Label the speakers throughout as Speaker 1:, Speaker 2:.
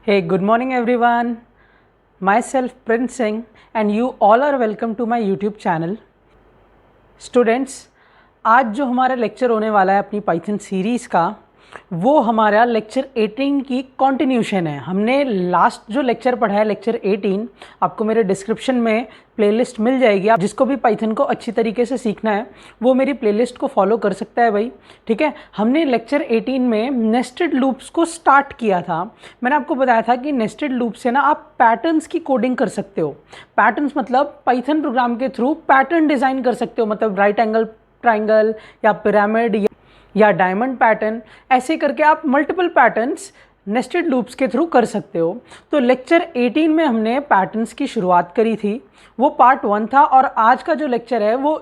Speaker 1: Hey, good morning everyone. Myself Prince Singh and you all are welcome to my YouTube channel. Students, आज जो हमारा lecture होने वाला है अपनी पाइथन सीरीज़ का, वो हमारा लेक्चर 18 की कंटिन्यूशन है। हमने लास्ट जो लेक्चर पढ़ा है लेक्चर 18, आपको मेरे डिस्क्रिप्शन में प्लेलिस्ट मिल जाएगी। आप जिसको भी पाइथन को अच्छी तरीके से सीखना है वो मेरी प्लेलिस्ट को फॉलो कर सकता है भाई, ठीक है। हमने लेक्चर 18 में नेस्टेड लूप्स को स्टार्ट किया था। मैंने आपको बताया था कि नेस्टेड लूप से ना आप पैटर्न्स की कोडिंग कर सकते हो। पैटर्न्स मतलब पाइथन प्रोग्राम के थ्रू पैटर्न डिज़ाइन कर सकते हो, मतलब राइट एंगल ट्राइंगल या पिरामिड या डायमंड पैटर्न, ऐसे करके आप मल्टीपल पैटर्न्स नेस्टेड लूप्स के थ्रू कर सकते हो। तो लेक्चर 18 में हमने पैटर्न्स की शुरुआत करी थी, वो पार्ट 1 था, और आज का जो लेक्चर है वो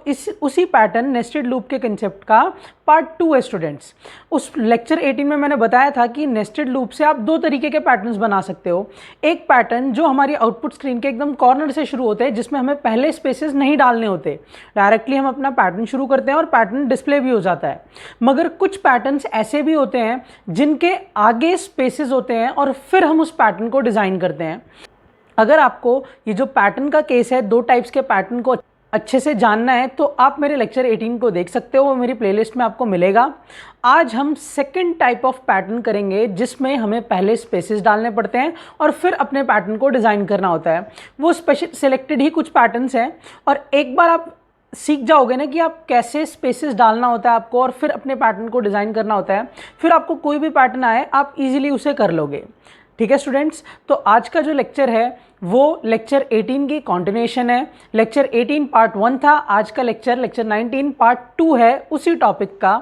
Speaker 1: उसी पैटर्न नेस्टेड लूप के कंसेप्ट का पार्ट 2 है स्टूडेंट्स। उस लेक्चर 18 में मैंने बताया था कि नेस्टेड लूप से आप दो तरीके के पैटर्न्स बना सकते हो। एक पैटर्न जो हमारी आउटपुट स्क्रीन के एकदम कॉर्नर से शुरू होते हैं, जिसमें हमें पहले स्पेसेस नहीं डालने होते, डायरेक्टली हम अपना पैटर्न शुरू करते हैं और पैटर्न डिस्प्ले भी हो जाता है। मगर कुछ पैटर्न्स ऐसे भी होते हैं जिनके आगे स्पेसेस होते हैं और फिर हम उस पैटर्न को डिज़ाइन करते हैं। अगर आपको ये जो पैटर्न का केस है, दो टाइप्स के पैटर्न को अच्छे से जानना है तो आप मेरे लेक्चर 18 को देख सकते हो, वो मेरी प्लेलिस्ट में आपको मिलेगा। आज हम सेकंड टाइप ऑफ पैटर्न करेंगे जिसमें हमें पहले स्पेसेस डालने पड़ते हैं और फिर अपने पैटर्न को डिज़ाइन करना होता है। वो स्पेशल सिलेक्टेड ही कुछ पैटर्न्स हैं, और एक बार आप सीख जाओगे ना कि आप कैसे स्पेसेस डालना होता है आपको और फिर अपने पैटर्न को डिज़ाइन करना होता है, फिर आपको कोई भी पैटर्न आए आप इजीली उसे कर लोगे। ठीक है स्टूडेंट्स, तो आज का जो लेक्चर है वो लेक्चर 18 की कॉन्टिन्यूशन है। लेक्चर 18 पार्ट 1 था, आज का लेक्चर 19 पार्ट 2 है उसी टॉपिक का,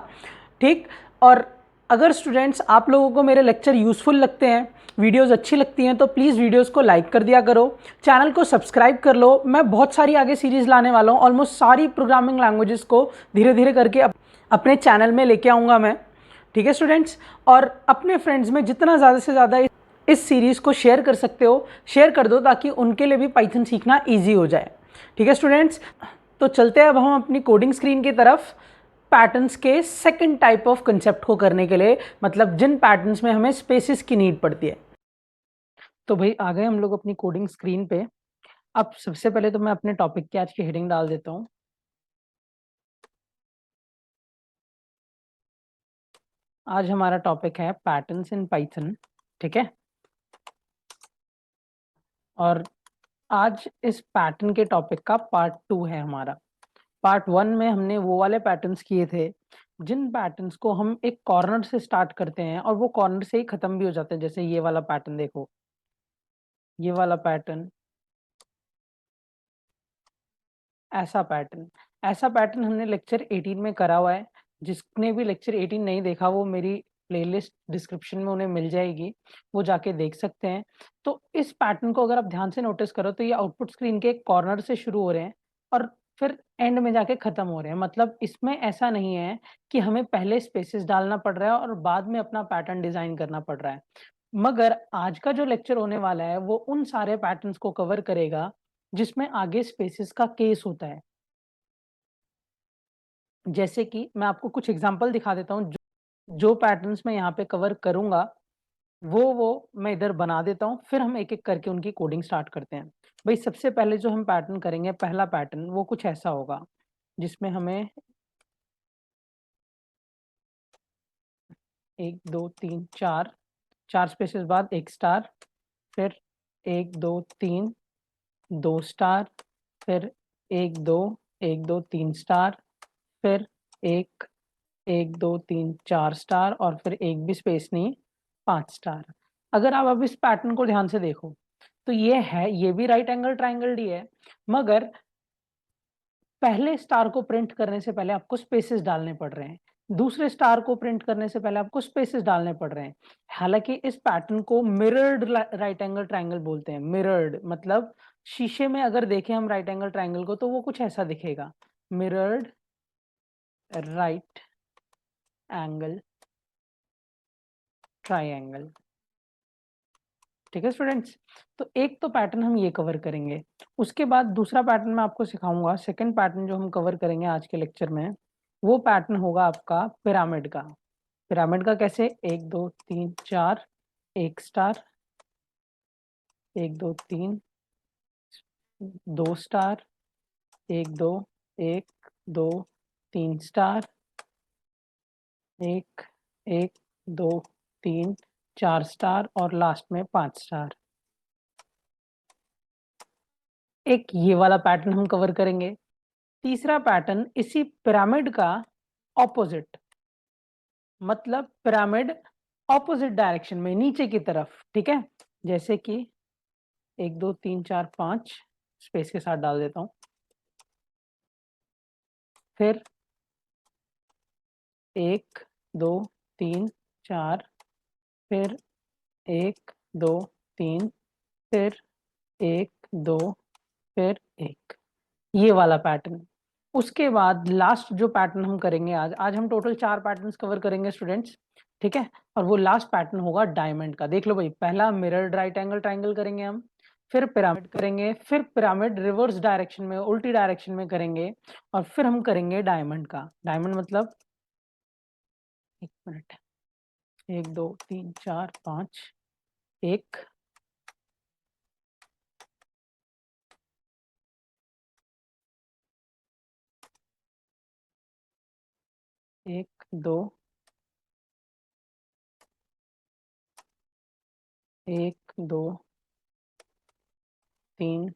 Speaker 1: ठीक। और अगर स्टूडेंट्स आप लोगों को मेरे लेक्चर यूज़फुल लगते हैं, वीडियोस अच्छी लगती हैं, तो प्लीज़ वीडियोस को लाइक कर दिया करो, चैनल को सब्सक्राइब कर लो। मैं बहुत सारी आगे सीरीज़ लाने वाला हूँ, ऑलमोस्ट सारी प्रोग्रामिंग लैंग्वेजेस को धीरे धीरे करके अपने चैनल में लेके आऊँगा मैं, ठीक है स्टूडेंट्स। और अपने फ्रेंड्स में जितना ज़्यादा से ज़्यादा इस सीरीज़ को शेयर कर सकते हो, शेयर कर दो ताकि उनके लिए भी पाइथन सीखना ईजी हो जाए, ठीक है स्टूडेंट्स। तो चलते हैं अब हम अपनी कोडिंग स्क्रीन की तरफ, पैटर्न्स के सेकंड टाइप ऑफ कंसेप्ट को करने के लिए, मतलब जिन पैटर्न्स में हमें स्पेसिस की नीड पड़ती है। तो भाई आ गए हम लोग अपनी कोडिंग स्क्रीन पे। अब सबसे पहले तो मैं अपने टॉपिक की आज की हेडिंग डाल देता हूँ। आज हमारा टॉपिक है पैटर्न्स इन पाइथन, ठीक है। और आज इस पैटर्न के टॉपिक का पार्ट 2 है हमारा। पार्ट 1 में हमने वो वाले पैटर्न्स किए थे जिन पैटर्न्स को हम एक कॉर्नर से स्टार्ट करते हैं और वो कॉर्नर से ही खत्म भी हो जाते हैं। जैसे ये वाला पैटर्न देखो, ये वाला पैटर्न, ऐसा पैटर्न हमने लेक्चर 18 में करा हुआ है। जिसने भी लेक्चर 18 नहीं देखा वो मेरी प्लेलिस्ट डिस्क्रिप्शन में उन्हें मिल जाएगी, वो जाके देख सकते हैं। तो इस पैटर्न को अगर आप ध्यान से नोटिस करो तो ये आउटपुट स्क्रीन के एक कॉर्नर से शुरू हो रहे हैं और फिर एंड में जाके खत्म हो रहे हैं। मतलब इसमें ऐसा नहीं है कि हमें पहले स्पेसेस डालना पड़ रहा है और बाद में अपना पैटर्न डिजाइन करना पड़ रहा है। मगर आज का जो लेक्चर होने वाला है वो उन सारे पैटर्न्स को कवर करेगा जिसमें आगे स्पेसेस का केस होता है। जैसे कि मैं आपको कुछ एग्जांपल दिखा देता हूँ, जो पैटर्न्स मैं यहाँ पे कवर करूँगा वो मैं इधर बना देता हूँ, फिर हम एक-एक करके उनकी कोडिंग स्टार्ट करते हैं। भाई सबसे पहले जो हम पैटर्न करेंगे, पहला पैटर्न वो कुछ ऐसा होगा जिसमें हमें 1 2 3 4 4 स्पेसेस बाद 1 स्टार, फिर 1 2 3 2 स्टार, फिर 1 2 1 2 3 स्टार, फिर 1 1 2 3 4 स्टार और फिर एक भी स्पेस नहीं, 5 स्टार। अगर आप अब इस पैटर्न को ध्यान से देखो तो ये भी राइट एंगल ट्राइंगल ही है, मगर पहले स्टार को प्रिंट करने से पहले आपको स्पेसेस डालने पड़ रहे हैं, दूसरे स्टार को प्रिंट करने से पहले आपको स्पेसेस डालने पड़ रहे हैं। हालांकि इस पैटर्न को मिरर्ड राइट एंगल ट्राइंगल बोलते हैं। मिरर्ड मतलब शीशे में अगर देखें हम राइट एंगल ट्राइंगल को तो वो कुछ ऐसा दिखेगा, मिरर्ड राइट एंगल ट्राइंगल, ठीक है स्टूडेंट्स। तो एक तो पैटर्न हम ये कवर करेंगे, उसके बाद दूसरा पैटर्न मैं आपको सिखाऊंगा। सेकंड पैटर्न जो हम कवर करेंगे आज के लेक्चर में वो पैटर्न होगा आपका पिरामिड का। पिरामिड का कैसे, 1 2 3 4 1 स्टार, 1 2 3 2 स्टार, 1 2 1 2 3 स्टार, 1 1 2 3 4 स्टार और लास्ट में 5 स्टार। एक ये वाला पैटर्न हम कवर करेंगे। तीसरा पैटर्न इसी पिरामिड का ऑपोजिट, मतलब पिरामिड ऑपोजिट डायरेक्शन में नीचे की तरफ, ठीक है। जैसे कि 1 2 3 4 5 स्पेस के साथ डाल देता हूं। फिर 1 2 3 4, फिर 1 2 3, फिर 1 2, फिर 1, ये वाला पैटर्न। उसके बाद लास्ट जो पैटर्न हम करेंगे, आज हम टोटल 4 पैटर्न्स कवर करेंगे स्टूडेंट्स, ठीक है। और वो लास्ट पैटर्न होगा डायमंड का। देख लो भाई, पहला मिरर राइट एंगल ट्रायंगल करेंगे हम, फिर पिरामिड करेंगे, फिर पिरामिड रिवर्स डायरेक्शन में, उल्टी डायरेक्शन में करेंगे, और फिर हम करेंगे डायमंड का। डायमंड मतलब, एक मिनट, 1 2 3 4 5, 1 1 2 1 2 3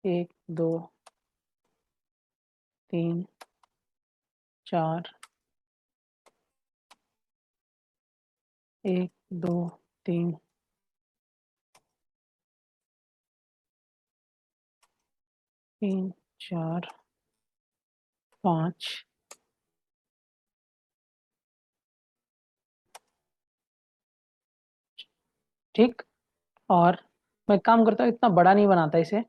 Speaker 1: 1 2 3 4 1 2 3 3 4 5, ठीक। और मैं काम करता हूँ, इतना बड़ा नहीं बनाता इसे,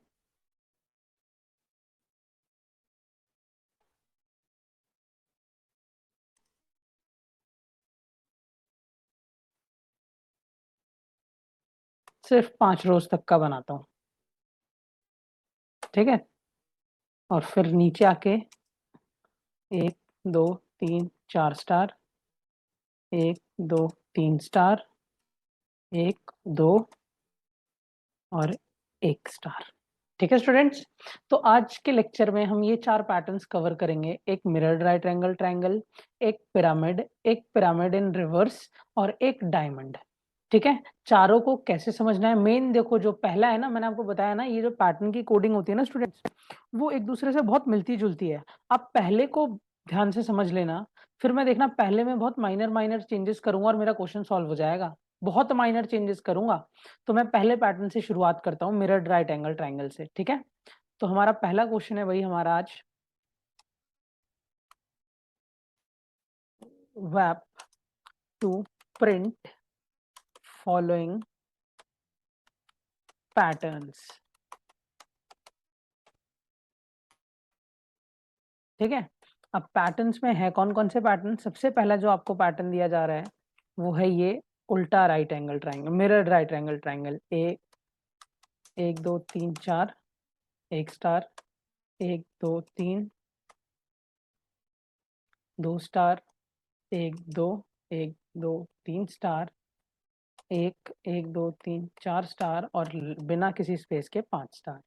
Speaker 1: सिर्फ 5 रोज तक का बनाता हूँ, ठीक है। और फिर नीचे आके 1 2 3 4 स्टार, 1 2 3 स्टार, 1 2 और 1 स्टार, ठीक है स्टूडेंट्स। तो आज के लेक्चर में हम ये 4 पैटर्न्स कवर करेंगे, एक मिरर्ड राइट एंगल ट्रायंगल, एक पिरामिड इन रिवर्स और एक डायमंड, ठीक है। चारों को कैसे समझना है, मेन देखो, जो पहला है ना, मैंने आपको बताया ना, ये जो पैटर्न की कोडिंग होती है ना स्टूडेंट्स, वो एक दूसरे से बहुत मिलती जुलती है। आप पहले को ध्यान से समझ लेना, फिर मैं देखना पहले में बहुत माइनर माइनर चेंजेस करूंगा और मेरा क्वेश्चन सॉल्व हो जाएगा। बहुत माइनर चेंजेस करूंगा। तो मैं पहले पैटर्न से शुरुआत करता हूँ, मिरर्ड राइट एंगल ट्रायंगल से, ठीक है। तो हमारा पहला क्वेश्चन है भाई हमारा आज, wrap to print following patterns, ठीक है। अब पैटर्न्स में है कौन कौन से पैटर्न। सबसे पहला जो आपको पैटर्न दिया जा रहा है वो है ये उल्टा right angle triangle, mirrored right angle triangle. 1 2 3 4, 1 star, 1 2 3 2 star, 1 2 1 2 3 star, 1 1 2 3 4 star और बिना किसी स्पेस के 5 स्टार।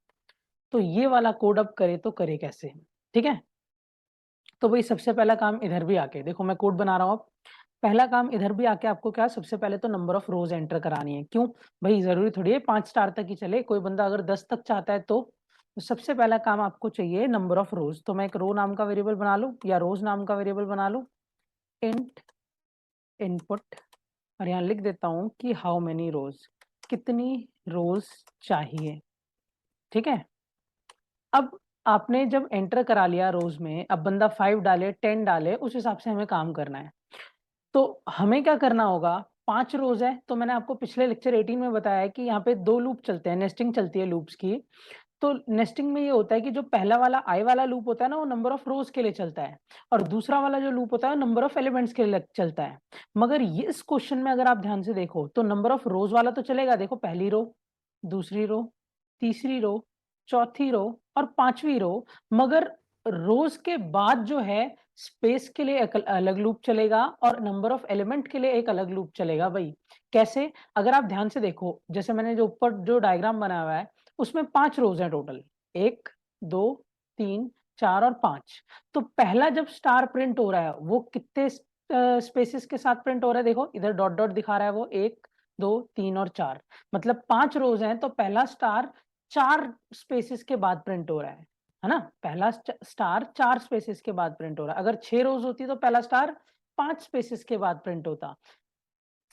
Speaker 1: तो ये वाला कोड अब करे तो करे कैसे, ठीक है। तो भाई सबसे पहला काम इधर भी आके देखो, मैं कोड बना रहा हूँ अब। पहला काम इधर भी आके आपको क्या, सबसे पहले तो नंबर ऑफ रोज एंटर करानी है। क्यों भाई, जरूरी थोड़ी है 5 स्टार तक ही चले, कोई बंदा अगर 10 तक चाहता है तो सबसे पहला काम आपको चाहिए नंबर ऑफ रोज। तो मैं एक रो नाम का वेरिएबल बना लूं या रोज नाम का वेरिएबल बना लूं, इंट इनपुट, और यहाँ लिख देता हूं कि हाउ मेनी रोज, कितनी रोज चाहिए, ठीक है। अब आपने जब एंटर करा लिया रोज में, अब बंदा 5 डाले 10 डाले, उस हिसाब से हमें काम करना है। तो हमें क्या करना होगा, 5 रोज है तो मैंने आपको पिछले लेक्चर 18 में बताया है कि यहाँ पे 2 लूप चलते हैं, नेस्टिंग चलती है लूप्स की। तो नेस्टिंग में ये होता है कि जो पहला वाला आई वाला लूप होता है ना, वो नंबर ऑफ रोज के लिए चलता है, और दूसरा वाला जो लूप होता है वो नंबर ऑफ एलिमेंट्स के लिए चलता है। मगर ये इस क्वेश्चन में अगर आप ध्यान से देखो तो नंबर ऑफ रोज वाला तो चलेगा, देखो पहली रो, दूसरी रो, तीसरी रो, चौथी रो और पांचवी रो, मगर रोज के बाद जो है स्पेस के लिए एक अलग लूप चलेगा और नंबर ऑफ एलिमेंट के लिए एक अलग लूप चलेगा भाई। कैसे? अगर आप ध्यान से देखो, जैसे मैंने जो ऊपर जो डायग्राम बनाया हुआ है उसमें 5 रोज हैं टोटल, 1 2 3 4 और 5। तो पहला जब स्टार प्रिंट हो रहा है वो कितने स्पेसेस के साथ प्रिंट हो रहा है? देखो इधर डॉट डॉट दिखा रहा है, वो 1 2 3 और 4, मतलब 5 रोज हैं, तो पहला स्टार 4 स्पेसेस के बाद प्रिंट हो रहा है ना? पहला स्टार 4 स्पेसेस के बाद प्रिंट हो रहा है। अगर 6 रोज होती तो पहला स्टार 5 स्पेसेस के बाद प्रिंट होता,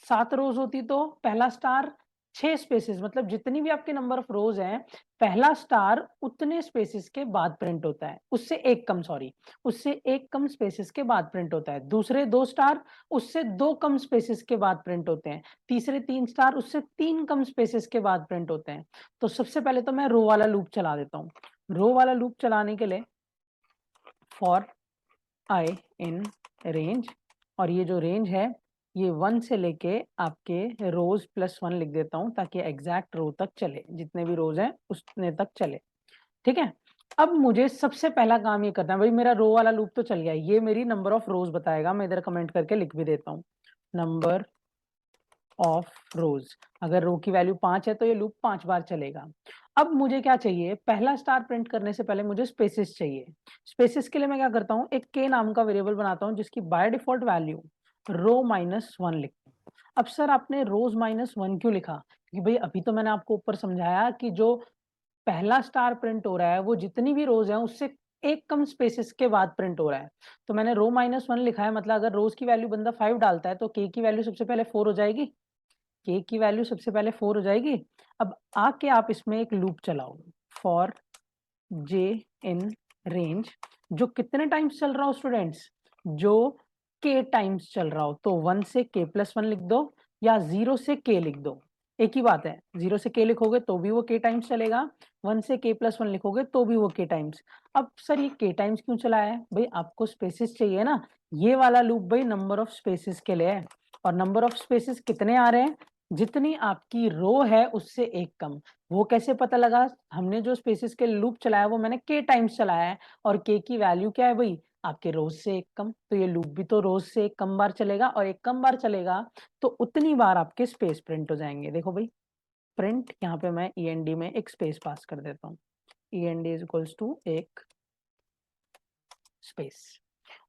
Speaker 1: 7 रोज होती तो पहला स्टार 6 स्पेसेस, मतलब जितनी भी आपके नंबर ऑफ रोज हैं पहला स्टार उतने स्पेसेस के बाद प्रिंट होता है, उससे एक कम, सॉरी, उससे एक कम स्पेसेस के बाद प्रिंट होता है। दूसरे 2 स्टार उससे 2 कम स्पेसेस के बाद प्रिंट होते हैं। तीसरे 3 स्टार उससे 3 कम स्पेसेस के बाद प्रिंट होते हैं। तो सबसे पहले तो मैं रो वाला लूप चला देता हूँ। रो वाला लूप चलाने के लिए फॉर आई इन रेंज, और ये जो रेंज है ये 1 से लेके आपके रोज प्लस 1 लिख देता हूं ताकि एग्जैक्ट रो तक चले, जितने भी रोज हैं उतने तक चले। ठीक है, अब मुझे सबसे पहला काम ये करना है भाई, मेरा रो वाला लूप तो चल गया, ये मेरी नंबर ऑफ रोज बताएगा, मैं इधर कमेंट करके लिख भी देता हूँ, नंबर ऑफ रोज। अगर रो की वैल्यू 5 है तो ये लूप 5 बार चलेगा। अब मुझे क्या चाहिए? पहला स्टार प्रिंट करने से पहले मुझे स्पेसिस चाहिए। स्पेसिस के लिए मैं क्या करता हूँ, एक के नाम का वेरिएबल बनाता हूँ जिसकी बाय डिफॉल्ट वैल्यू रो -1 लिखता हूँ। अब सर आपने रोज -1 क्यों लिखा? क्योंकि भाई अभी तो मैंने आपको ऊपर समझाया कि जो पहला स्टार प्रिंट हो रहा है वो जितनी भी रोज है उससे एक कम स्पेसिस के बाद प्रिंट हो रहा है। तो मैंने रो -1 लिखा है, मतलब अगर रोज की वैल्यू बंदा 5 डालता है तो के की वैल्यू सबसे पहले 4 हो जाएगी, के की वैल्यू सबसे पहले 4 हो जाएगी। अब आके आप इसमें एक लूप चलाओ, फॉर जे इन रेंज, जो कितने टाइम्स चल रहा हो स्टूडेंट्स? जो के टाइम्स चल रहा हो। तो 1 से के प्लस 1 लिख दो या 0 से के लिख दो, एक ही बात है। 0 से के लिखोगे तो भी वो के टाइम्स चलेगा, 1 से के प्लस 1 लिखोगे तो भी वो के टाइम्स। अब सर ये के टाइम्स क्यों चला है? भाई आपको स्पेसिस चाहिए ना, ये वाला लूप भाई नंबर ऑफ स्पेसिस के लिए है। और नंबर ऑफ स्पेसिस कितने आ रहे हैं? जितनी आपकी रो है उससे एक कम। वो कैसे पता लगा? हमने जो स्पेसिस के लूप चलाया वो मैंने के टाइम्स चलाया है, और के की वैल्यू क्या है भाई? आपके रोज से एक कम। तो ये लूप भी तो रोज से एक कम बार चलेगा, और एक कम बार चलेगा तो उतनी बार आपके स्पेस प्रिंट हो जाएंगे। देखो भाई, प्रिंट यहाँ पे मैं END में एक स्पेस पास कर देता हूँ, END इज इक्वल्स टू एक स्पेस।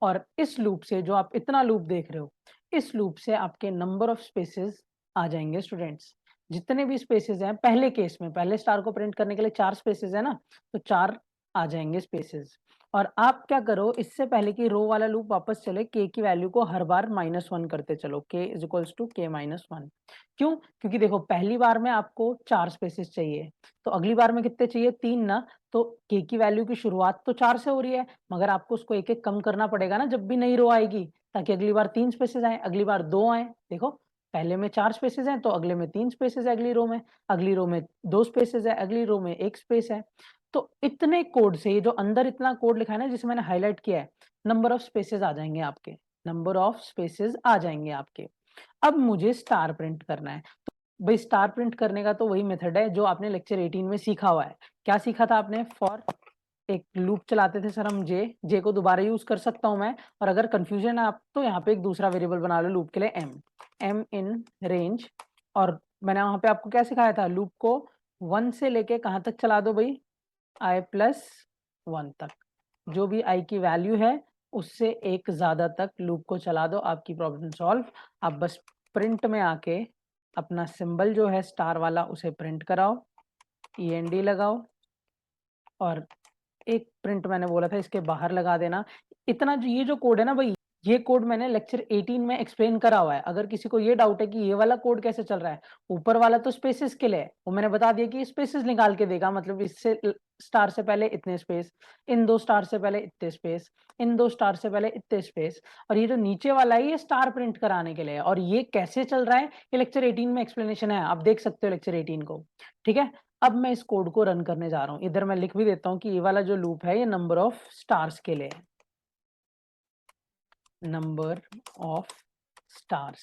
Speaker 1: और इस लूप से, जो आप इतना लूप देख रहे हो, इस लूप से आपके नंबर ऑफ स्पेसेस आ जाएंगे स्टूडेंट्स। जितने भी स्पेसेस हैं, पहले केस में पहले स्टार को प्रिंट करने के लिए 4 स्पेसेस है ना, तो 4 आ जाएंगे स्पेसेस। और आप क्या करो, इससे पहले कि रो वाला लूप वापस चले, के की वैल्यू को हर बार -1 करते चलो, के इज इक्वल्स टू के -1। क्यों? क्योंकि देखो पहली बार में आपको 4 स्पेसेस चाहिए, तो अगली बार में कितने चाहिए? 3 ना। तो के की वैल्यू की शुरुआत तो 4 से हो रही है, मगर आपको उसको एक एक कम करना पड़ेगा ना जब भी नई रो आएगी, ताकि अगली बार 3 स्पेसेस आए, अगली बार 2 आए। देखो पहले में 4 स्पेसेस हैं तो अगले में 3 स्पेसेस है, अगली रो में, अगली रो में 2 स्पेसेस है, अगली रो में 1 स्पेस है। तो इतने कोड से, ये जो अंदर इतना कोड लिखा है ना जिसे मैंने हाईलाइट किया है, नंबर ऑफ स्पेसेस आ जाएंगे आपके, नंबर ऑफ स्पेसेस आ जाएंगे आपके। अब मुझे स्टार प्रिंट करना है। तो भाई स्टार प्रिंट करने का तो वही मेथड है जो आपने लेक्चर 18 में सीखा हुआ है। क्या सीखा था आपने? फॉर एक लूप चलाते थे सर हम, जे को दोबारा यूज कर सकता हूं मैं, और अगर कंफ्यूजन है आप तो यहाँ पे एक दूसरा वेरिएबल बना लो लूप के लिए, एम इन रेंज। और मैंने वहां पे आपको क्या सिखाया था? लूप को 1 से लेके कहाँ तक चला दो भाई? i+1 तक। जो भी i की वैल्यू है उससे एक ज्यादा तक लूप को चला दो, आपकी प्रॉब्लम सॉल्व। आप बस प्रिंट में आके अपना सिंबल जो है स्टार वाला उसे प्रिंट कराओ, END लगाओ, और एक प्रिंट मैंने बोला था इसके बाहर लगा देना। इतना जो ये जो कोड है ना भाई, ये कोड मैंने लेक्चर 18 में एक्सप्लेन करा हुआ है। अगर किसी को ये डाउट है कि ये वाला कोड कैसे चल रहा है, ऊपर वाला तो स्पेसेस के लिए है, वो मैंने बता दिया कि स्पेसेस निकाल के देगा, मतलब इससे स्टार से पहले इतने स्पेस, इन 2 स्टार से पहले इतने स्पेस, इन 2 स्टार से पहले इतने स्पेस। और ये जो नीचे वाला है ये स्टार प्रिंट कराने के लिए, और ये कैसे चल रहा है ये लेक्चर 18 में एक्सप्लेनेशन है, आप देख सकते हो लेक्चर 18 को। ठीक है, अब मैं इस कोड को रन करने जा रहा हूं। इधर मैं लिख भी देता हूं कि ये वाला जो लूप है ये नंबर ऑफ स्टार्स के लिए है, नंबर ऑफ स्टार्स।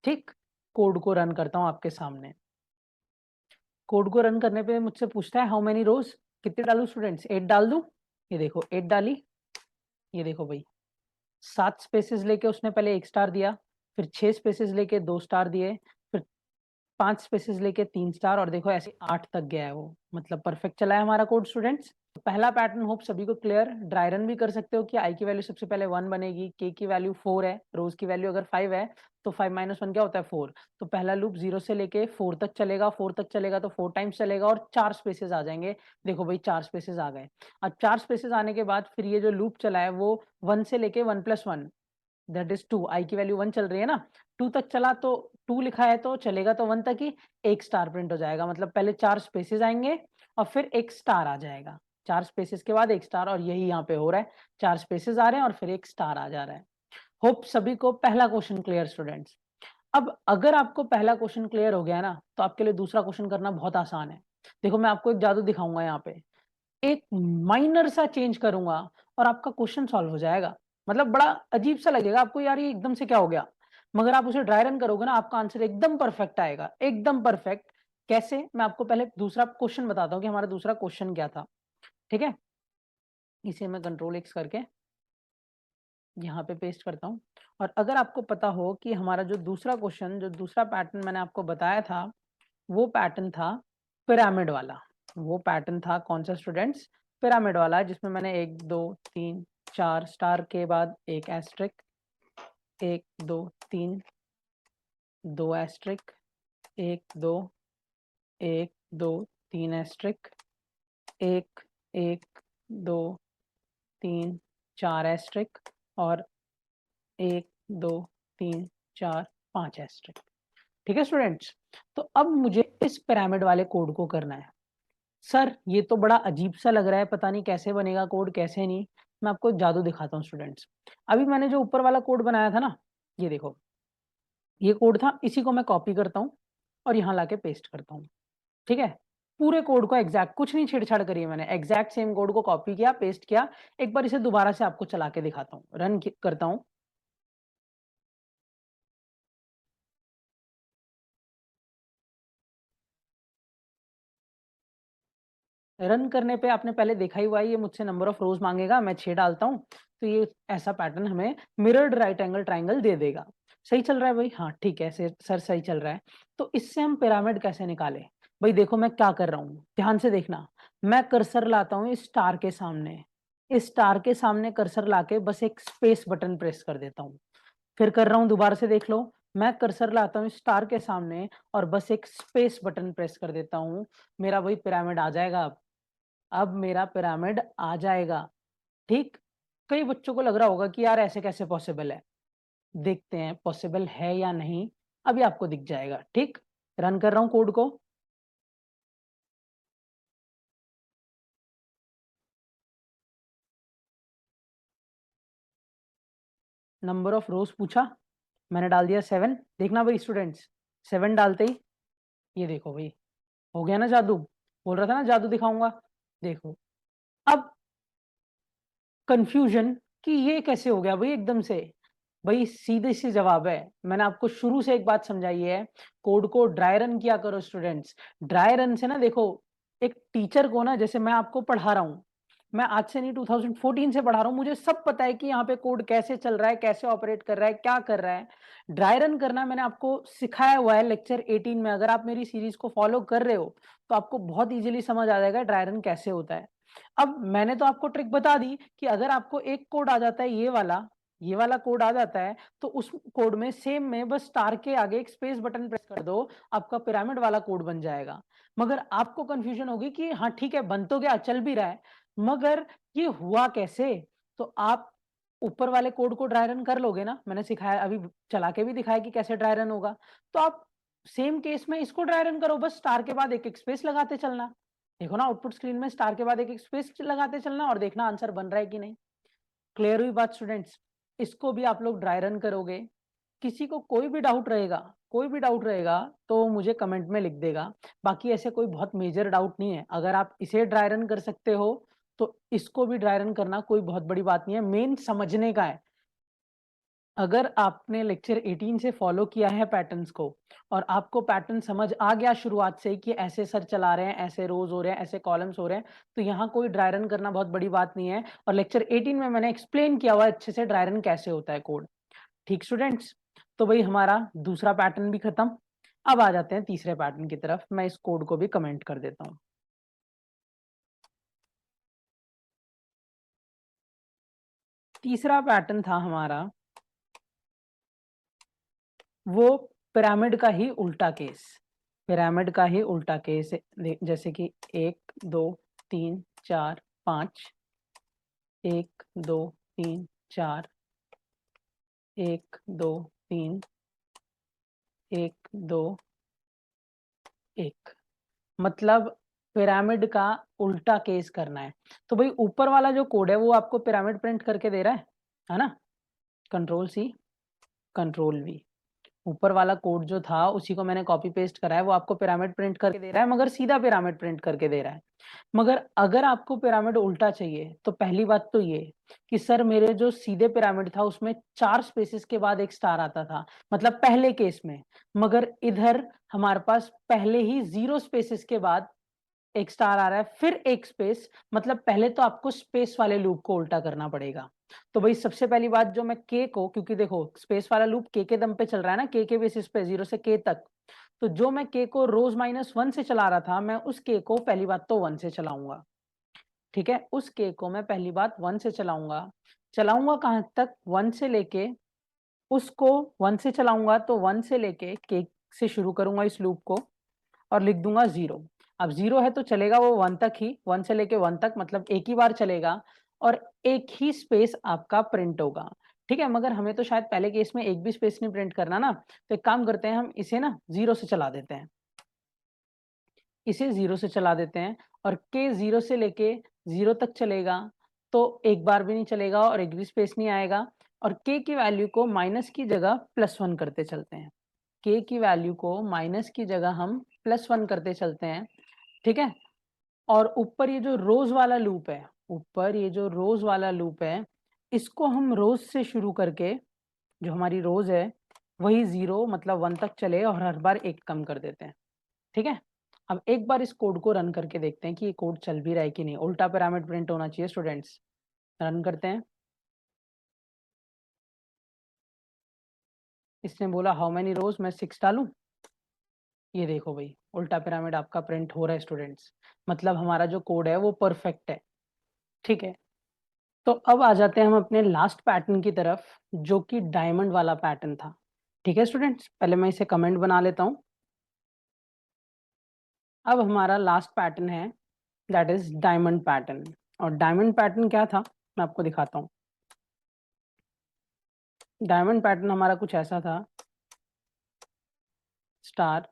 Speaker 1: ठीक, कोड को रन करता हूं आपके सामने। कोड को रन करने पे मुझसे पूछता है हाउ मेनी रोज, कितने डालू स्टूडेंट्स? 8 डाल दूं? ये देखो 8 डाली, ये देखो भाई, 7 स्पेसेस लेके उसने पहले 1 स्टार दिया, फिर 6 स्पेसेस लेके 2 स्टार दिए, फिर 5 स्पेसेस लेके 3 स्टार, और देखो ऐसे 8 तक गया है वो, मतलब परफेक्ट चला है हमारा कोड स्टूडेंट्स। पहला पैटर्न होप सभी को क्लियर। ड्राई रन भी कर सकते हो कि आई की वैल्यू सबसे पहले 1 बनेगी, के की वैल्यू 4 है, रोज की वैल्यू अगर 5 है तो 5 माइनस 1 क्या होता है 4। तो पहला लूप 0 से लेके 4 तक चलेगा, 4 तक चलेगा तो 4 टाइम्स चलेगा और 4 स्पेसेस आ जाएंगे। देखो भाई 4 स्पेसेस आ गए। अब 4 स्पेसेस आने के बाद फिर ये जो लूप चला है वो 1 से लेके 1+1 दैट इज 2, आई की वैल्यू 1 चल रही है ना, 2 तक चला तो 2 लिखा है तो चलेगा तो 1 तक ही, 1 स्टार प्रिंट हो जाएगा। मतलब पहले 4 स्पेसेस आएंगे और फिर 1 स्टार आ जाएगा, 4 स्पेसेस के बाद 1 स्टार, और यही यहाँ पे हो रहा है, 4 स्पेसेस आ रहे हैं और फिर 1 स्टार आ जा रहा है। होप सभी को पहला क्वेश्चन क्लियर स्टूडेंट्स। अब अगर आपको पहला क्वेश्चन क्लियर हो गया ना तो आपके लिए दूसरा क्वेश्चन करना बहुत आसान है। देखो मैं आपको एक जादू दिखाऊंगा, यहाँ पे एक माइनर सा चेंज करूंगा और आपका क्वेश्चन सॉल्व हो जाएगा। मतलब बड़ा अजीब सा लगेगा आपको, यार ये एकदम से क्या हो गया, मगर आप उसे ड्राई रन करोगे ना आपका आंसर एकदम परफेक्ट आएगा, एकदम परफेक्ट। कैसे, मैं आपको पहले दूसरा क्वेश्चन बताता हूँ कि हमारा दूसरा क्वेश्चन क्या था। ठीक है, इसे मैं कंट्रोल X करके यहाँ पे पेस्ट करता हूँ। और अगर आपको पता हो कि हमारा जो दूसरा क्वेश्चन, जो दूसरा पैटर्न मैंने आपको बताया था, वो पैटर्न था पिरामिड वाला। वो पैटर्न था कौन सा स्टूडेंट्स, पिरामिड वाला, जिसमें मैंने 1 2 3 4 स्टार के बाद एक एस्ट्रिक, 1 2 3 2 एस्ट्रिक, 1 2 1 2 3 एस्ट्रिक, 1 1 2 3 4 एस्ट्रिक, और 1 2 3 4 5 एस्ट्रिक। ठीक है स्टूडेंट्स, तो अब मुझे इस पिरामिड वाले कोड को करना है। सर ये तो बड़ा अजीब सा लग रहा है, पता नहीं कैसे बनेगा कोड कैसे नहीं। मैं आपको एक जादू दिखाता हूँ स्टूडेंट्स। अभी मैंने जो ऊपर वाला कोड बनाया था ना, ये देखो, ये कोड था, इसी को मैं कॉपी करता हूँ और यहाँ लाके पेस्ट करता हूँ। ठीक है, पूरे कोड को एग्जैक्ट, कुछ नहीं छेड़छाड़ करी है मैंने, एग्जैक्ट सेम कोड को कॉपी किया, पेस्ट किया। एक बार इसे दोबारा से आपको चला के दिखाता हूँ, रन करता हूँ। रन करने पे आपने पहले देखा ही हुआ है, ये मुझसे नंबर ऑफ रोज मांगेगा, मैं 6 डालता हूँ तो ये ऐसा पैटर्न हमें मिरर्ड राइट एंगल ट्राइंगल दे देगा। सही चल रहा है भाई, हाँ ठीक है सर सही चल रहा है। तो इससे हम पिरामिड कैसे निकाले। भाई देखो मैं क्या कर रहा हूँ, ध्यान से देखना। मैं कर्सर लाता हूँ इस स्टार के सामने, इस स्टार के सामने कर्सर लाके बस एक स्पेस बटन प्रेस कर देता हूँ। फिर कर रहा हूँ, दोबारा से देख लो। मैं कर्सर लाता हूँ स्टार के सामने और बस एक स्पेस बटन प्रेस कर देता हूँ, मेरा वही पिरामिड आ जाएगा। अब मेरा पिरामिड आ जाएगा। ठीक, कई बच्चों को लग रहा होगा कि यार ऐसे कैसे पॉसिबल है, देखते हैं पॉसिबल है या नहीं, अभी आपको दिख जाएगा। ठीक, रन कर रहा हूं कोड को। नंबर ऑफ रोज पूछा, मैंने डाल दिया 7। देखना भाई स्टूडेंट्स, 7 डालते ही ये देखो भाई, हो गया ना जादू, बोल रहा था ना जादू दिखाऊंगा। देखो अब कंफ्यूजन कि ये कैसे हो गया भाई एकदम से। भाई सीधे से जवाब है, मैंने आपको शुरू से एक बात समझाई है, कोड को ड्राई रन किया करो स्टूडेंट्स। ड्राई रन से ना, देखो एक टीचर को ना, जैसे मैं आपको पढ़ा रहा हूँ, मैं आज से नहीं 2014 से पढ़ा रहा हूँ, मुझे सब पता है कि यहाँ पे कोड कैसे चल रहा है, कैसे ऑपरेट कर रहा है, क्या कर रहा है। ड्राई रन करना मैंने आपको सिखाया हुआ है लेक्चर 18 में, अगर आप मेरी सीरीज को फॉलो कर रहे हो तो आपको बहुत इजीली समझ आ जाएगा ड्राई रन कैसे होता है। अब मैंने तो आपको ट्रिक बता दी कि अगर आपको एक कोड आ जाता है, ये वाला कोड आ जाता है, तो उस कोड में सेम में बस स्टार के आगे एक स्पेस बटन प्रेस कर दो, आपका पिरामिड वाला कोड बन जाएगा। मगर आपको कंफ्यूजन होगी कि हाँ ठीक है बन तो गया, चल भी रहा है, मगर ये हुआ कैसे। तो आप ऊपर वाले कोड को ड्राई रन कर लोगे ना, मैंने सिखाया, अभी चला के भी दिखाया कि कैसे ड्राई रन होगा। तो आप सेम केस में इसको ड्राई रन करो, बस स्टार के बाद एक एक स्पेस लगाते चलना। देखो ना आउटपुट स्क्रीन में स्टार के बाद एक एक स्पेस लगाते चलना और देखना आंसर बन रहा है कि नहीं। क्लियर हुई बात स्टूडेंट्स, इसको भी आप लोग ड्राई रन करोगे। किसी को कोई भी डाउट रहेगा, कोई भी डाउट रहेगा तो मुझे कमेंट में लिख देगा। बाकी ऐसे कोई बहुत मेजर डाउट नहीं है, अगर आप इसे ड्राई रन कर सकते हो तो इसको भी ड्राई रन करना कोई बहुत बड़ी बात नहीं है, मेन समझने का है। अगर आपने लेक्चर 18 से फॉलो किया है पैटर्न्स को और आपको पैटर्न समझ आ गया शुरुआत से कि ऐसे सर चला रहे हैं, ऐसे रोज हो रहे हैं, ऐसे कॉलम्स हो रहे हैं, तो यहाँ कोई ड्राई रन करना बहुत बड़ी बात नहीं है। और लेक्चर 18 में मैंने एक्सप्लेन किया हुआ है अच्छे से ड्राई रन कैसे होता है कोड। ठीक स्टूडेंट्स, तो भाई हमारा दूसरा पैटर्न भी खत्म। अब आ जाते हैं तीसरे पैटर्न की तरफ। मैं इस कोड को भी कमेंट कर देता हूँ। तीसरा पैटर्न था हमारा वो पिरामिड का ही उल्टा केस। पिरामिड का ही उल्टा केस जैसे कि 1 2 3 4 5, 1 2 3 4, 1 2 3, 1 2 1, मतलब पिरामिड का उल्टा केस करना है। तो भाई ऊपर वाला जो कोड है वो आपको पिरामिड प्रिंट करके दे रहा है ना। कंट्रोल सी, कंट्रोल वी, ऊपर वाला कोड जो था उसी को मैंने कॉपी पेस्ट करा है, वो आपको पिरामिड प्रिंट करके दे रहा है, मगर सीधा पिरामिड प्रिंट करके दे रहा है। मगर अगर आपको पिरामिड उल्टा चाहिए तो पहली बात तो ये कि सर मेरे जो सीधे पिरामिड था उसमें 4 स्पेसेस के बाद एक स्टार आता था, मतलब पहले केस में। मगर इधर हमारे पास पहले ही 0 स्पेसेस के बाद एक स्टार आ रहा है, फिर एक स्पेस, मतलब पहले तो आपको स्पेस वाले लूप को उल्टा करना पड़ेगा। तो भाई सबसे पहली बात जो मैं के को, क्योंकि देखो स्पेस वाला लूप के दम पे चल रहा है ना, के बेसिस पे 0 से के तक, तो जो मैं के को रोज -1 से चला रहा था, मैं उस के को पहली बात तो 1 से चलाऊंगा। ठीक है, उस के को मैं पहली बात 1 से चलाऊंगा। चलाऊंगा कहां तक? 1 से लेके उसको 1 से चलाऊंगा तो 1 से लेके के से शुरू करूंगा इस लूप को और लिख दूंगा 0। अब 0 है तो चलेगा वो 1 तक ही, 1 से लेके 1 तक, मतलब एक ही बार चलेगा और एक ही स्पेस आपका प्रिंट होगा। ठीक है, मगर हमें तो शायद पहले केस में एक भी स्पेस नहीं प्रिंट करना ना, तो एक काम करते हैं, हम इसे ना 0 से चला देते हैं। इसे 0 से चला देते हैं और के 0 से लेके 0 तक चलेगा तो एक बार भी नहीं चलेगा और एक भी स्पेस नहीं आएगा। और के की वैल्यू को माइनस की जगह +1 करते चलते हैं। के की वैल्यू को माइनस की जगह हम +1 करते चलते हैं। ठीक है, और ऊपर ये जो रोज वाला लूप है, ऊपर ये जो रोज वाला लूप है, इसको हम रोज से शुरू करके, जो हमारी रोज है वही 0 मतलब 1 तक चले और हर बार एक कम कर देते हैं। ठीक है, अब एक बार इस कोड को रन करके देखते हैं कि ये कोड चल भी रहा है कि नहीं। उल्टा पिरामिड प्रिंट होना चाहिए स्टूडेंट्स। रन करते हैं। इसने बोला हाउ मेनी रोज, मैं 6 डालूं। ये देखो भाई उल्टा पिरामिड आपका प्रिंट हो रहा है स्टूडेंट्स, मतलब हमारा जो कोड है वो परफेक्ट है। ठीक है, तो अब आ जाते हैं हम अपने लास्ट पैटर्न की तरफ, जो कि डायमंड वाला पैटर्न था। ठीक है स्टूडेंट्स, पहले मैं इसे कमेंट बना लेता हूं। अब हमारा लास्ट पैटर्न है, दैट इज डायमंड पैटर्न। और डायमंड पैटर्न क्या था मैं आपको दिखाता हूँ। डायमंड पैटर्न हमारा कुछ ऐसा था, स्टार,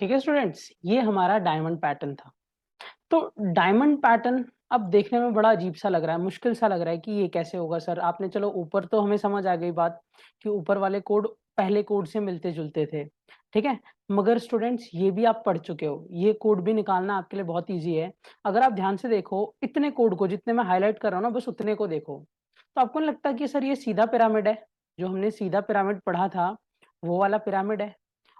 Speaker 1: ठीक है स्टूडेंट्स, ये हमारा डायमंड पैटर्न था। तो डायमंड पैटर्न अब देखने में बड़ा अजीब सा लग रहा है, मुश्किल सा लग रहा है कि ये कैसे होगा सर। आपने चलो ऊपर तो हमें समझ आ गई बात कि ऊपर वाले कोड पहले कोड से मिलते जुलते थे। ठीक है, मगर स्टूडेंट्स ये भी आप पढ़ चुके हो, ये कोड भी निकालना आपके लिए बहुत ईजी है। अगर आप ध्यान से देखो इतने कोड को, जितने मैं हाईलाइट कर रहा हूँ ना, बस उतने को देखो, तो आपको नहीं लगता कि सर ये सीधा पिरामिड है? जो हमने सीधा पिरामिड पढ़ा था वो वाला पिरामिड है।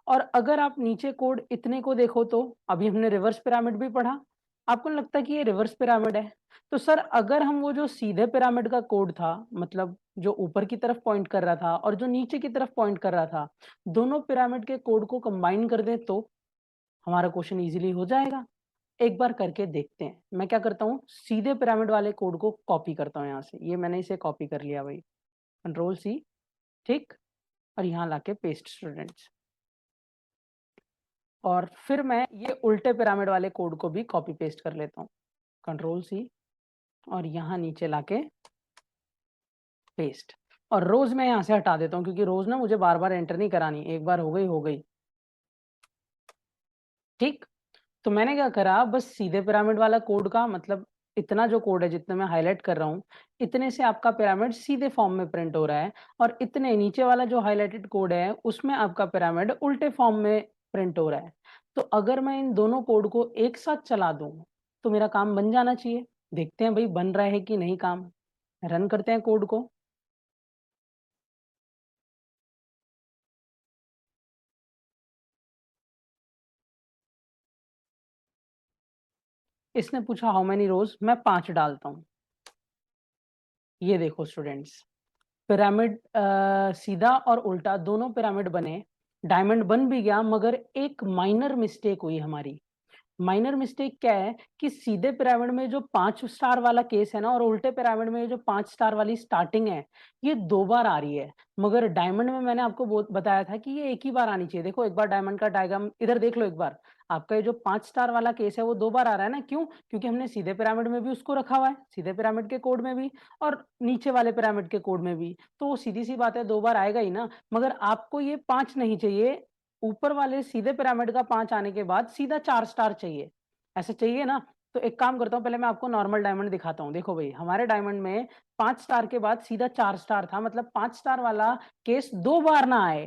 Speaker 1: और अगर आप नीचे कोड इतने को देखो तो अभी हमने रिवर्स पिरामिड भी पढ़ा, आपको नहीं लगता कि ये रिवर्स पिरामिड है? तो सर अगर हम वो जो सीधे पिरामिड का कोड था, मतलब जो ऊपर की तरफ पॉइंट कर रहा था और जो नीचे की तरफ पॉइंट कर रहा था, दोनों पिरामिड के कोड को कंबाइन कर दें तो हमारा क्वेश्चन इजीली हो जाएगा। एक बार करके देखते हैं। मैं क्या करता हूँ, सीधे पिरामिड वाले कोड को कॉपी करता हूँ यहाँ से। ये मैंने इसे कॉपी कर लिया भाई, कंट्रोल सी, ठीक, और यहाँ लाके पेस्ट स्टूडेंट्स। और फिर मैं ये उल्टे पिरामिड वाले कोड को भी कॉपी पेस्ट कर लेता हूँ, कंट्रोल सी, और यहाँ नीचे लाके पेस्ट। और रोज मैं यहाँ से हटा देता हूँ क्योंकि रोज ना मुझे बार बार एंटर नहीं करानी, एक बार हो गई हो गई। ठीक, तो मैंने क्या करा, बस सीधे पिरामिड वाला कोड का मतलब इतना जो कोड है जितना मैं हाईलाइट कर रहा हूँ, इतने से आपका पिरामिड सीधे फॉर्म में प्रिंट हो रहा है, और इतने नीचे वाला जो हाईलाइटेड कोड है उसमें आपका पिरामिड उल्टे फॉर्म में प्रिंट हो रहा है। तो अगर मैं इन दोनों कोड को एक साथ चला दूं तो मेरा काम बन जाना चाहिए। देखते हैं भाई बन रहा है कि नहीं काम। रन करते हैं कोड को। इसने पूछा हाउ मेनी रोज, मैं 5 डालता हूँ। ये देखो स्टूडेंट्स, पिरामिड सीधा और उल्टा दोनों पिरामिड बने, डायमंड बन भी गया, मगर एक माइनर मिस्टेक हुई हमारी। माइनर मिस्टेक क्या है कि सीधे पिरामिड में जो 5 स्टार वाला केस है ना, और उल्टे पिरामिड में जो 5 स्टार वाली स्टार्टिंग है, ये 2 बार आ रही है। मगर डायमंड में मैंने आपको बताया था कि ये एक ही बार आनी चाहिए। देखो एक बार डायमंड का डायग्राम इधर देख लो एक बार। आपका ये जो 5 स्टार वाला केस है वो 2 बार आ रहा है ना, क्यों? क्योंकि हमने सीधे पिरामिड में भी उसको रखा हुआ है, सीधे पिरामिड के कोड में भी, और नीचे वाले पिरामिड के कोड में भी। तो वो सीधी सी बात है 2 बार आएगा ही ना। मगर आपको ये 5 नहीं चाहिए, ऊपर वाले सीधे पिरामिड का 5 आने के बाद सीधा 4 स्टार चाहिए, ऐसे चाहिए ना। तो एक काम करता हूँ, पहले मैं आपको नॉर्मल डायमंड दिखाता हूँ। देखो भाई हमारे डायमंड में 5 स्टार के बाद सीधा 4 स्टार था, मतलब 5 स्टार वाला केस 2 बार ना आए।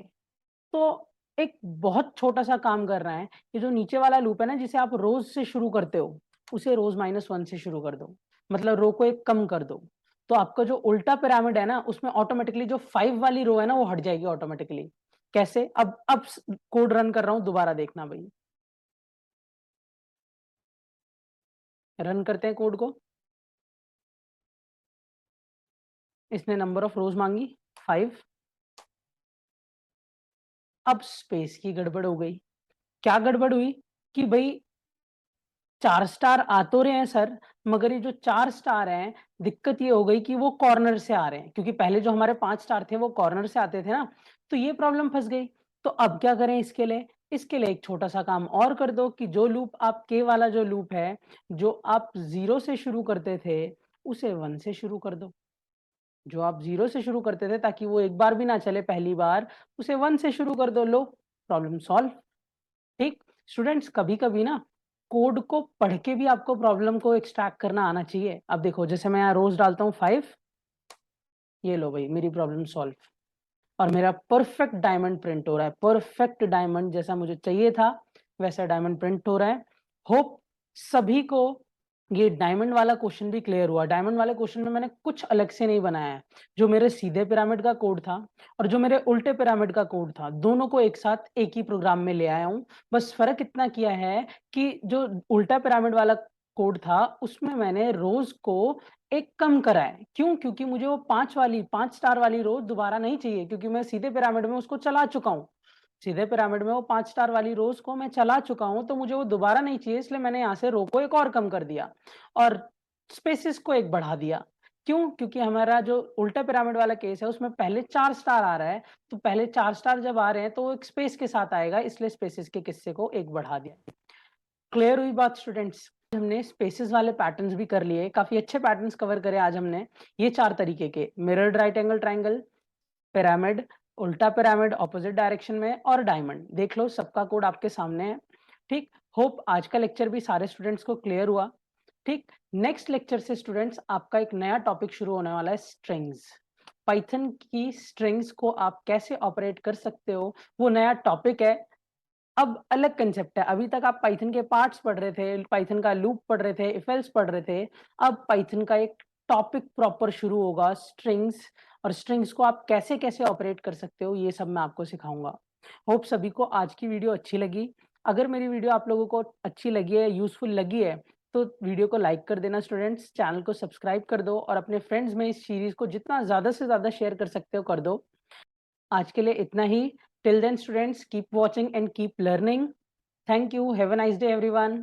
Speaker 1: तो एक बहुत छोटा सा काम कर रहा है, ये जो नीचे वाला लूप है ना, जिसे आप रोज से शुरू करते हो, उसे रोज -1 से शुरू कर दो, मतलब रो को एक कम कर दो। तो आपका जो उल्टा पिरामिड है ना, उसमें ऑटोमेटिकली जो 5 वाली रो है ना वो हट जाएगी ऑटोमेटिकली। कैसे? अब कोड रन कर रहा हूं, दोबारा देखना भाई। रन करते हैं कोड को। इसने नंबर ऑफ रोज मांगी 5। अब स्पेस की गड़बड़ हो गई। क्या गड़बड़ हुई कि भाई 4 स्टार आ तो रहे हैं सर, मगर ये जो 4 स्टार हैं, दिक्कत ये हो गई कि वो कॉर्नर से आ रहे हैं, क्योंकि पहले जो हमारे 5 स्टार थे वो कॉर्नर से आते थे ना। तो ये प्रॉब्लम फंस गई। तो अब क्या करें इसके लिए? इसके लिए एक छोटा सा काम और कर दो कि जो लूप आप के वाला जो लूप है, जो आप 0 से शुरू करते थे, उसे 1 से शुरू कर दो। जो आप 0 से शुरू करते थे ताकि वो एक बार भी ना चले पहली बार, उसे 1 से शुरू कर दो। लो, प्रॉब्लम सॉल्व। ठीक स्टूडेंट्स, कभी कभी ना कोड को पढ़ के भी आपको प्रॉब्लम को एक्सट्रैक्ट करना आना चाहिए। अब देखो जैसे मैं यहाँ रोज डालता हूँ 5, ये लो भाई मेरी प्रॉब्लम सॉल्व, और मेरा परफेक्ट डायमंड प्रिंट हो रहा है। परफेक्ट डायमंड जैसा मुझे चाहिए था वैसा डायमंड प्रिंट हो रहा है। होप सभी को ये डायमंड वाला क्वेश्चन भी क्लियर हुआ। डायमंड वाले क्वेश्चन में मैंने कुछ अलग से नहीं बनाया है। जो मेरे सीधे पिरामिड का कोड था और जो मेरे उल्टे पिरामिड का कोड था, दोनों को एक साथ एक ही प्रोग्राम में ले आया हूं। बस फर्क इतना किया है कि जो उल्टा पिरामिड वाला कोड था उसमें मैंने रोज को एक कम करा है। क्यों? क्योंकि मुझे वो 5 स्टार वाली रोज दोबारा नहीं चाहिए, क्योंकि मैं सीधे पिरामिड में उसको चला चुका हूँ। सीधे पिरामिड में वो 5 स्टार वाली रोज को मैं चला चुका हूं, तो मुझे वो दोबारा नहीं चाहिए, इसलिए मैंने यहाँ से रो को एक और कम कर दिया और स्पेसिस को एक बढ़ा दिया। क्यों? क्योंकि हमारा जो उल्टा पिरामिड वाला केस है उसमें पहले 4 स्टार आ रहा है, तो पहले 4 स्टार जब आ रहे हैं तो वो एक स्पेस के साथ आएगा, इसलिए स्पेसिस के किस्से को एक बढ़ा दिया। क्लियर हुई बात स्टूडेंट्स? हमने स्पेसेस वाले पैटर्न्स भी कर लिए, काफी अच्छे पैटर्न्स कवर करे आज हमने। ये 4 तरीके के, mirrored right angle triangle, pyramid, उल्टा पिरामिड ऑपोजिट डायरेक्शन में, और डायमंड। देख लो सबका कोड आपके सामने है। ठीक, होप आज का लेक्चर भी सारे स्टूडेंट्स को क्लियर हुआ। ठीक, नेक्स्ट लेक्चर से स्टूडेंट्स आपका एक नया टॉपिक शुरू होने वाला है, स्ट्रिंग्स। पाइथन की स्ट्रिंग्स को आप कैसे ऑपरेट कर सकते हो, वो नया टॉपिक है। अब अलग कंसेप्ट है। अभी तक आप पाइथन के पार्ट्स पढ़ रहे थे, पाइथन का लूप पढ़ रहे थे, इफ एल्स पढ़ रहे थे। अब पाइथन का एक टॉपिक प्रॉपर शुरू होगा, स्ट्रिंग्स। और स्ट्रिंग्स को आप कैसे कैसे ऑपरेट कर सकते हो, ये सब मैं आपको सिखाऊंगा। होप सभी को आज की वीडियो अच्छी लगी। अगर मेरी वीडियो आप लोगों को अच्छी लगी है, यूजफुल लगी है, तो वीडियो को लाइक कर देना स्टूडेंट्स, चैनल को सब्सक्राइब कर दो, और अपने फ्रेंड्स में इस सीरीज को जितना ज्यादा से ज्यादा शेयर कर सकते हो कर दो। आज के लिए इतना ही। Till then students, keep watching and keep learning. Thank you, have a nice day everyone.